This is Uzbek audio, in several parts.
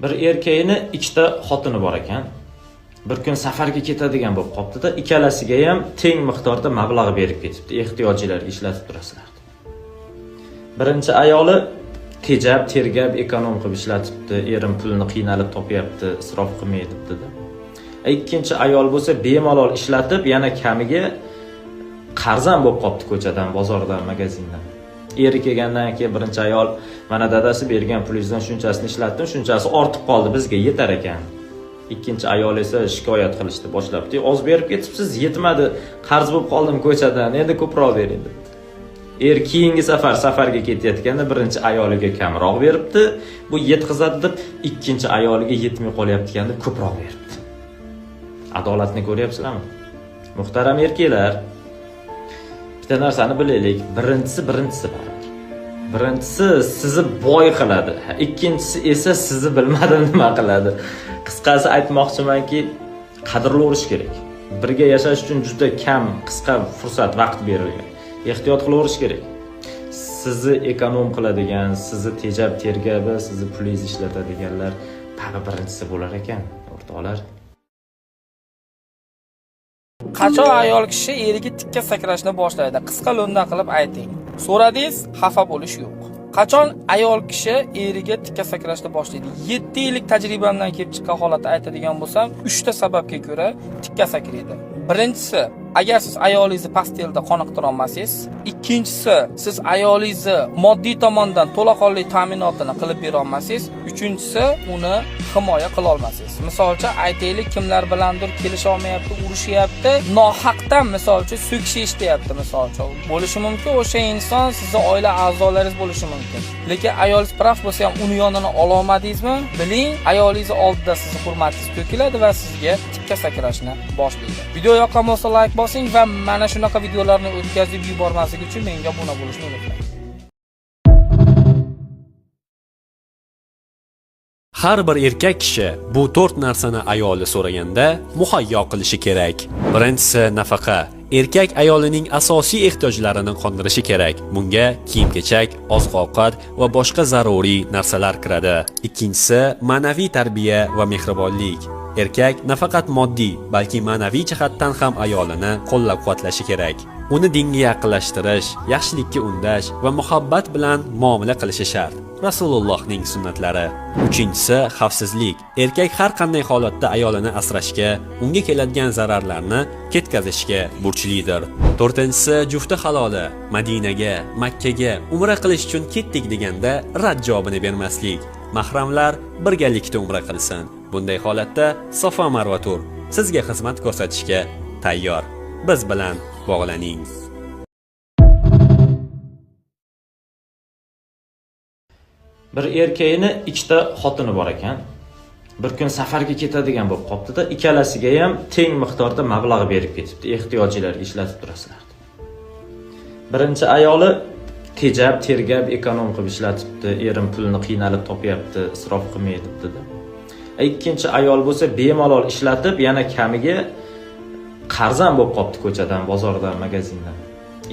Bir erkakni ikkita xotini bor ekan. Bir kun safarga ketadigan bo'lib qopti-da, ikkalasiga ham teng miqdorda mablag' berib ketibdi. Ehtiyojlarga ishlatib turasizlar. Birinchi ayoli tejab, tergab, ekonom qilib ishlatibdi. Erim pulni qiynalib topyapti, isrof qilmay debdi-da. Ikkinchi ayol bo'lsa bemalol ishlatib, yana kamiga qarzan bo'lib qopti ko'chadan, bozordan, magazindan. Eri kelgandan keyin birinchi ayol mana dadasi bergan pulingizdan shunchasini ishlatdim, shunchasi ortib qoldi, bizga yetar ekan. Ikkinchi ayol esa shikoyat qilishni boshlabdi. Oz berib ketibsiz, yetmadi, qarz bo'lib qoldim ko'chadan, endi ko'proq bering dedi. Keyingi safarga ketayotganda birinchi ayoliga kamroq beribdi. Bu yetkazadi deb ikkinchi ayoliga yetmay qolyapti-ganda ko'proq beribdi. Adolatni ko'ryapsizlarmi? Muhtaram erkaklar, bitta narsani bilaylik, birinchisi bor. Birinchisi sizni boy qiladi, ikkinchisi esa sizni bilmadim nima qiladi. Qisqasi aytmoqchimanki, qadrlayverish kerak. Birga yashash uchun juda kam, qisqa fursat, vaqt berilgan. Ehtiyot qilaverish kerak. Sizni ekonom qiladigan, sizni tejab, tergabi, sizni pulingizni ishlatadiganlar birinchisi bo'lar ekan, o'rtoqlar. Qachon ayol kishi eriga tikka sakrashni boshlaydi? Qisqa lo'nda qilib ayting. So'radingiz, xafa bo'lish yo'q. Qachon ayol kishi eriga tikka sakrashni boshlaydi? 7 yillik tajribamdan kelib chiqqan holatni aytadigan bo'lsam, 3 ta sababga ko'ra tikka sakraydi. Birinchisi, agar siz ayolingizni pastelda qoniqtira olmasangiz, ikkinchisi, siz ayolingizni moddiy tomondan to'laqonli ta'minotini qilib bera olmasangiz, uchinchisi, uni himoya qila olmasangiz. Masalan, aytaylik, kimlar bilandir kelisha olmayapti, urushyapti, nohaqdan masalan so'kish eshityapti masalan. Bo'lishi mumkin, o'sha inson sizning oila a'zolaringiz bo'lishi mumkin. Lekin ayolingiz praf bo'lsa ham uni yonidan ola olmadingizmi? Biling, ayolingiz oldida sizning hurmatingiz to'kiladi va sizga tikka sakrashni boshlaydi. Video yoqqan bo'lsa like bosing va mana shunaqa videolarni o'tkazib yubormaslik uchun menga obuna bo'lishni unutmang. Har bir erkak kishi bu 4 narsani ayoli so'raganda muhayyo qilishi kerak. Birinchisi nafaqa. Erkak ayolining asosiy ehtiyojlarini qondirishi kerak. Bunga kiyim-kechak, oziq-ovqat va boshqa zaruriy narsalar kiradi. Ikkinchisi ma'naviy tarbiya va mehribonlik. Erkak nafaqat moddiy, balki ma'naviy jihatdan ham ayolini qo'llab-quvvatlashi kerak. Uni dinga yaqinlashtirish, yaxshilikka undash va muhabbat bilan muomala qilishi shart. Rasulullohning sunnatlari. Uchinchisi xavfsizlik. Erkak har qanday holatda ayolini asrashga, unga keladigan zararlarni ketkazishga burchlidir. To'rtinchisi jufti haloli. Madinaga, Makkaga umra qilish uchun ketdik deganda rad javobini bermaslik. Mahramlar birgalikda umra qilsin. Bunday holatda Safa Marva tur sizga xizmat ko'rsatishga tayyor. Biz bilan bog'laning. Bir erkakni ikkita xotini bor ekan. Bir kun safarga ketadigan bo'lib qopti-da, ikkalasiga ham teng miqdorda mablag' berib ketibdi. Ehtiyojlarga ishlatib turasizlar. Birinchi ayoli tejab, tergab, ekonom qilib ishlatibdi. Erim pulni qiynalib topyapti, isrof qilmay debdi-da. Ikkinchi ayol bo'lsa bemalol ishlatib, yana kamiga qarzan bo'lib qopti ko'chadan, bozordan, magazindan.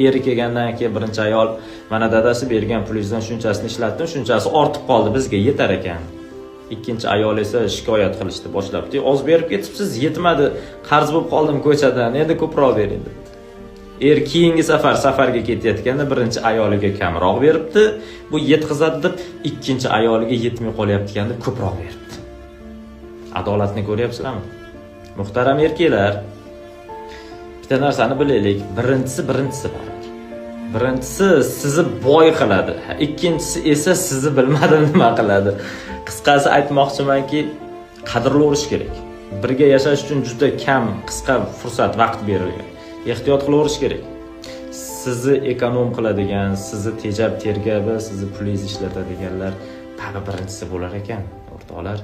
Eri kelgandan keyin birinchi ayol mana dadasi bergan pulingizdan shunchasini ishlatdim, shunchasi ortib qoldi, bizga yetar ekan. Ikkinchi ayol esa shikoyat qilishni boshlabdi. Oz berib ketibsiz, yetmadi, qarz bo'lib qoldim ko'chadan, endi ko'proq bering dedi. Keyingi safarga ketayotganda birinchi ayoliga kamroq beribdi. Bu yetkazadi deb ikkinchi ayoliga yetmay qolyapti-ganda ko'proq beribdi. Adolatni ko'ryapsizlarmi? Muhtaram erkaklar, bitta narsani bilaylik, birinchisi bor. Birinchisi sizni boy qiladi, ikkinchisi esa sizni bilmadim nima qiladi. Qisqasi aytmoqchimanki, qadrlayverish kerak. Birga yashash uchun juda kam, qisqa fursat, vaqt berilgan. Ehtiyot qilaverish kerak. Sizni ekonom qiladigan, sizni tejab, tergabi, sizni pulingizni ishlatadiganlar birinchisi bo'lar ekan, o'rtoqlar.